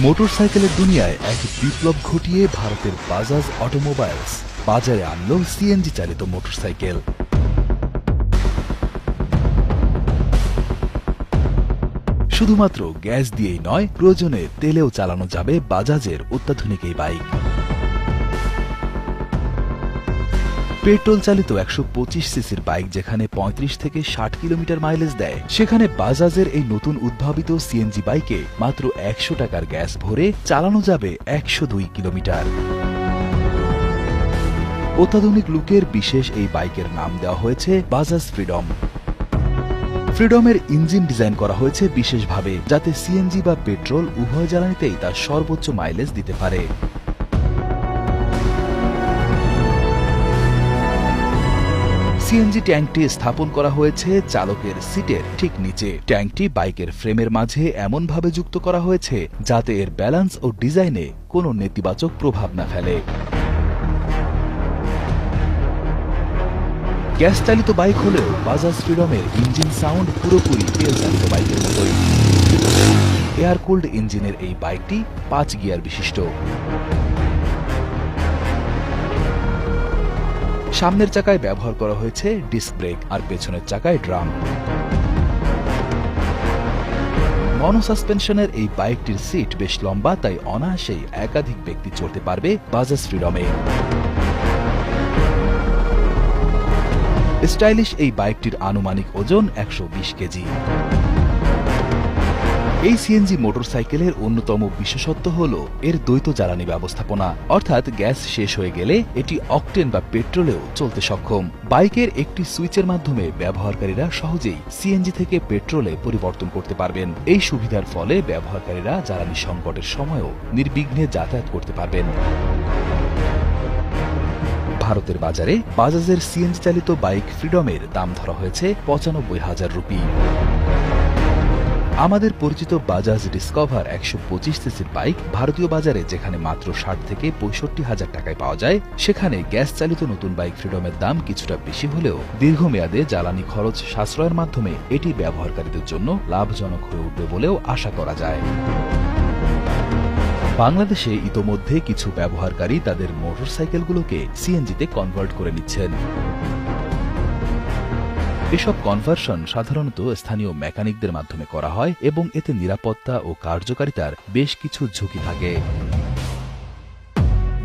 মোটরসাইকেলের দুনিয়ায় এক বিপ্লব ঘটিয়ে ভারতের বাজাজ অটোমোবাইলস বাজারে আনলো সিএনজি চালিত মোটরসাইকেল। শুধুমাত্র গ্যাস দিয়েই নয়, প্রয়োজনে তেলেও চালানো যাবে বাজাজের অত্যাধুনিক এই বাইক। পেট্রোল চালিত 125 সিসির বাইক যেখানে 35 থেকে 60 কিলোমিটার মাইলেজ দেয়, সেখানে বাজাজের এই নতুন উদ্ভাবিত সিএনজি বাইকে মাত্র 100 টাকার গ্যাস ভরে চালানো যাবে 102 কিলোমিটার। অত্যাধুনিক লুকের বিশেষ এই বাইকের নাম দেওয়া হয়েছে বাজাজ ফ্রিডম। ফ্রিডমের ইঞ্জিন ডিজাইন করা হয়েছে বিশেষভাবে, যাতে সিএনজি বা পেট্রোল উভয় জ্বালানিতেই তার সর্বোচ্চ মাইলেজ দিতে পারে। সিএনজি ট্যাঙ্কটি স্থাপন করা হয়েছে চালকের সিটের ঠিক নিচে। ট্যাঙ্কটি বাইকের ফ্রেমের মাঝে এমনভাবে যুক্ত করা হয়েছে যাতে এর ব্যালেন্স ও ডিজাইনে কোনো নেতিবাচক প্রভাব না ফেলে। গ্যাস চালিত বাইক হলেও বাজাজ ফ্রিডমের ইঞ্জিন সাউন্ড পুরোপুরি তেল চালিত বাইকের মতোই। এয়ার কুলড ইঞ্জিনের এই বাইকটি 5 গিয়ার বিশিষ্ট। সামনের চাকায় ব্যবহার করা হয়েছে ডিস্ক ব্রেক আর পেছনের চাকায় ড্রাম। মনো সাসপেনশনের এই বাইকটির সিট বেশ লম্বা, তাই অনায়াসেই একাধিক ব্যক্তি চড়তে পারবে বাজাজ ফ্রিডমে। স্টাইলিশ এই বাইকটির আনুমানিক ওজন 120 কেজি। এই সিএনজি মোটরসাইকেলের অন্যতম বিশেষত্ব হল এর দ্বৈত জ্বালানি ব্যবস্থাপনা, অর্থাৎ গ্যাস শেষ হয়ে গেলে এটি অকটেন বা পেট্রোলেও চলতে সক্ষম। বাইকের একটি সুইচের মাধ্যমে ব্যবহারকারীরা সহজেই সিএনজি থেকে পেট্রোলে পরিবর্তন করতে পারবেন। এই সুবিধার ফলে ব্যবহারকারীরা জ্বালানি সংকটের সময়ও নির্বিঘ্নে যাতায়াত করতে পারবেন। ভারতের বাজারে বাজাজের সিএনজি চালিত বাইক ফ্রিডমের দাম ধরা হয়েছে 95,000 রুপি। আমাদের পরিচিত বাজাজ ডিসকভার 125 সিসির বাইক ভারতীয় বাজারে যেখানে মাত্র 60 থেকে 65,000 টাকায় পাওয়া যায়, সেখানে গ্যাস চালিত নতুন বাইক ফ্রিডমের দাম কিছুটা বেশি হলেও দীর্ঘমেয়াদে জ্বালানি খরচ সাশ্রয়ের মাধ্যমে এটি ব্যবহারকারীদের জন্য লাভজনক হয়ে উঠবে বলেও আশা করা যায়। বাংলাদেশে ইতোমধ্যে কিছু ব্যবহারকারী তাদের মোটরসাইকেলগুলোকে সিএনজিতে কনভার্ট করে নিচ্ছেন। এসব কনভার্সন সাধারণত স্থানীয় মেকানিকদের মাধ্যমে করা হয় এবং এতে নিরাপত্তা ও কার্যকারিতার বেশ কিছু ঝুঁকি থাকে।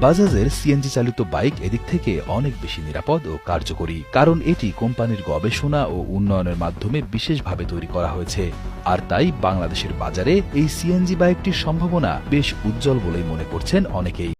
বাজাজের সিএনজি চালিত বাইক এদিক থেকে অনেক বেশি নিরাপদ ও কার্যকরী, কারণ এটি কোম্পানির গবেষণা ও উন্নয়নের মাধ্যমে বিশেষভাবে তৈরি করা হয়েছে। আর তাই বাংলাদেশের বাজারে এই সিএনজি বাইকটির সম্ভাবনা বেশ উজ্জ্বল বলেই মনে করছেন অনেকেই।